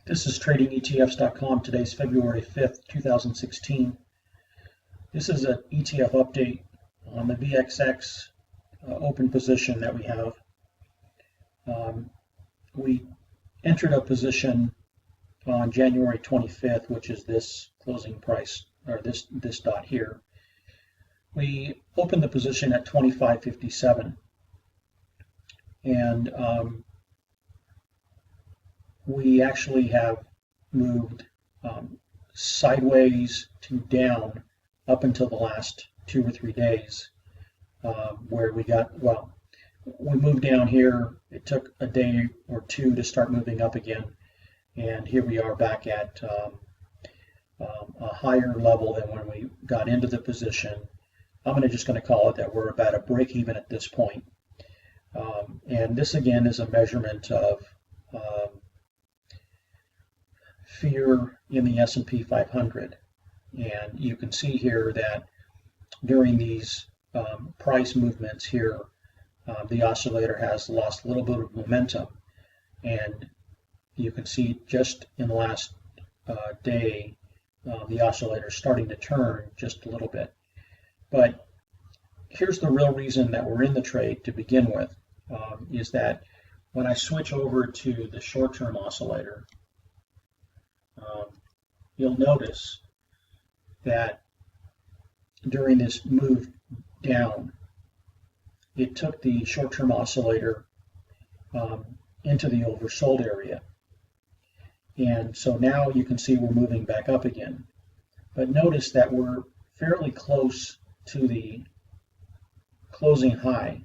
This is TradingETFs.com. Today's February 5th, 2016. This is an ETF update on the VXX Open position that we have. We entered a position on January 25th, which is this closing price, or this dot here. We opened the position at 25.57, and we actually have moved sideways to down up until the last 2 or 3 days, where we moved down here. It took a day or two to start moving up again, and here we are back at a higher level than when we got into the position. I'm just going to call it that we're about a break even at this point. And this again is a measurement of fear in the S&P 500, and you can see here that during these price movements here, the oscillator has lost a little bit of momentum, and you can see just in the last day the oscillator is starting to turn just a little bit. But here's the real reason that we're in the trade to begin with, is that when I switch over to the short-term oscillator, you'll notice that during this move down, it took the short-term oscillator into the oversold area. And so now you can see we're moving back up again. But notice that we're fairly close to the closing high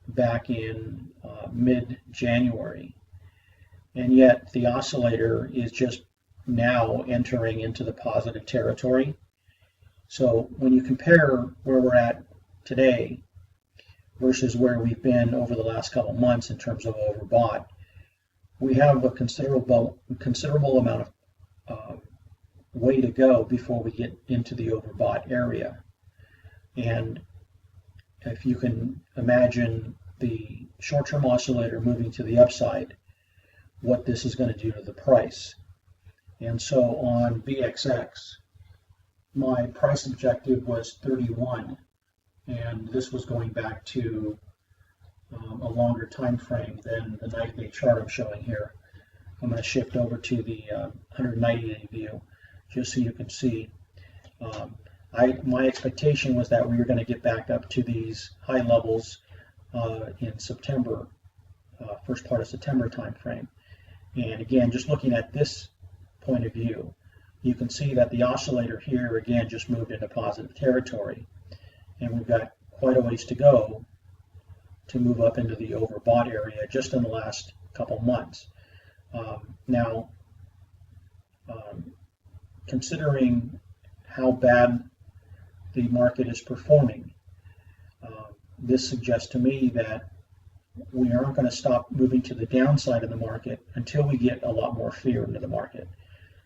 back in mid-January. And yet the oscillator is just now entering into the positive territory. So when you compare where we're at today versus where we've been over the last couple months in terms of overbought, we have a considerable amount of way to go before we get into the overbought area. And if you can imagine the short-term oscillator moving to the upside, what this is going to do to the price. And so on VXX, my price objective was 31, and this was going back to a longer time frame than the 90-day chart I'm showing here. I'm going to shift over to the 190-day view just so you can see. My expectation was that we were going to get back up to these high levels in September, first part of September time frame. And again, just looking at this point of view, you can see that the oscillator here again just moved into positive territory, and we've got quite a ways to go to move up into the overbought area just in the last couple months. Now, considering how bad the market is performing, this suggests to me that we aren't going to stop moving to the downside of the market until we get a lot more fear into the market.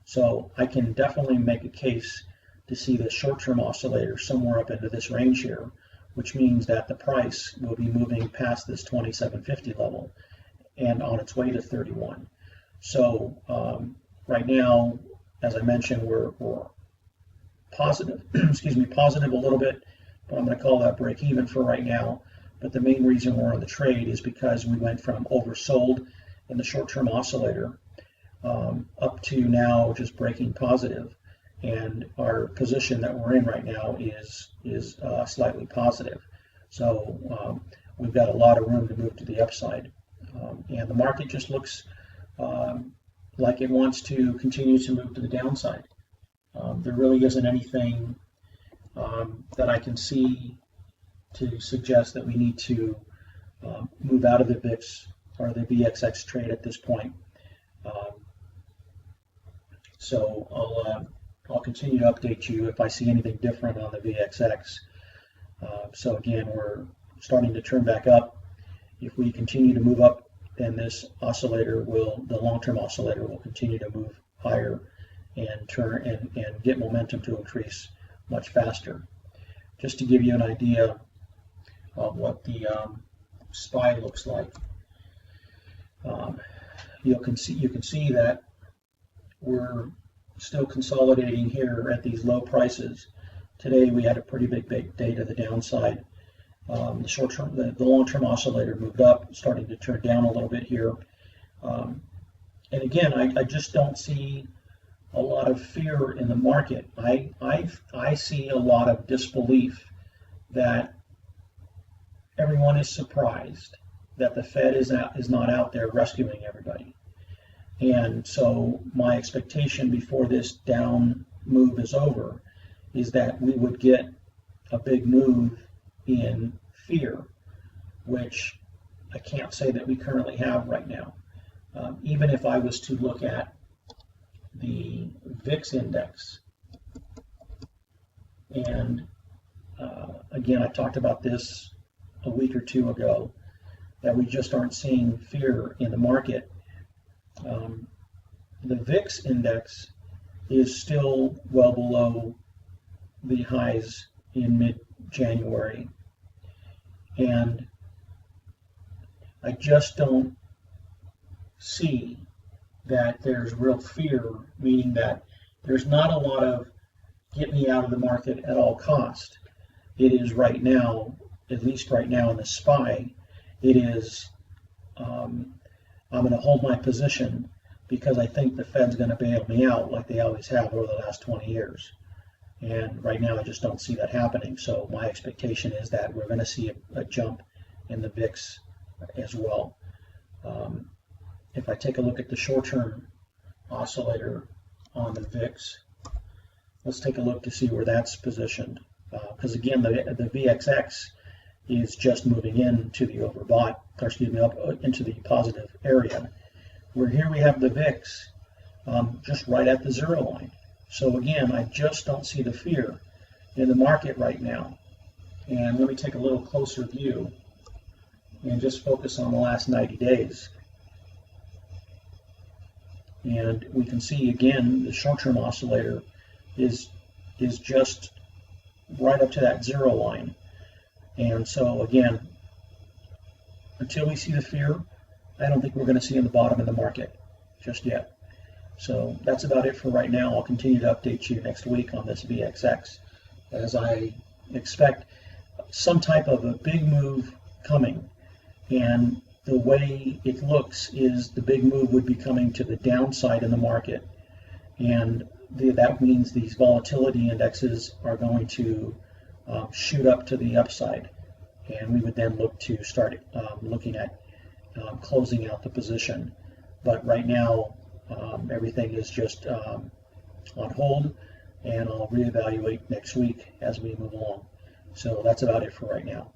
So I can definitely make a case to see the short-term oscillator somewhere up into this range here, which means that the price will be moving past this 27.50 level and on its way to 31. So right now, as I mentioned, we're positive, positive a little bit, but I'm going to call that break even for right now. But the main reason we're on the trade is because we went from oversold in the short-term oscillator up to now just breaking positive, and our position that we're in right now is slightly positive. So we've got a lot of room to move to the upside, and the market just looks like it wants to continue to move to the downside. There really isn't anything that I can see to suggest that we need to move out of the VIX or the VXX trade at this point. So I'll continue to update you if I see anything different on the VXX. So again, we're starting to turn back up. If we continue to move up, then this oscillator the long-term oscillator will continue to move higher and turn and get momentum to increase much faster. Just to give you an idea of what the SPY looks like. you can see that we're still consolidating here at these low prices. Today we had a pretty big day to the downside. The short-term, the long-term oscillator moved up, starting to turn down a little bit here. And again, I just don't see a lot of fear in the market. I see a lot of disbelief that everyone is surprised that the Fed is not out there rescuing everybody. And so my expectation before this down move is over is that we would get a big move in fear, which I can't say that we currently have right now. Even if I was to look at the VIX index, and again, I talked about this a week or two ago, that we just aren't seeing fear in the market. The VIX index is still well below the highs in mid-January, and I just don't see that there's real fear, meaning that there's not a lot of get me out of the market at all cost. It is right now, at least right now in the SPY, it is I'm going to hold my position because I think the Fed's going to bail me out like they always have over the last 20 years. And right now I just don't see that happening. So my expectation is that we're going to see a jump in the VIX as well. If I take a look at the short-term oscillator on the VIX, let's take a look to see where that's positioned. Because again, the VXX is just moving into the overbought, or excuse me, up into the positive area. Where here we have the VIX just right at the zero line. So again, I just don't see the fear in the market right now. And let me take a little closer view and just focus on the last 90 days. And we can see again the short-term oscillator is just right up to that zero line. And so again, until we see the fear, I don't think we're going to see in the bottom of the market just yet. So that's about it for right now. I'll continue to update you next week on this VXX as I expect some type of a big move coming. And the way it looks is the big move would be coming to the downside in the market. And that means these volatility indexes are going to shoot up to the upside. And we would then look to start looking at closing out the position. But right now, everything is just on hold, and I'll reevaluate next week as we move along. So that's about it for right now.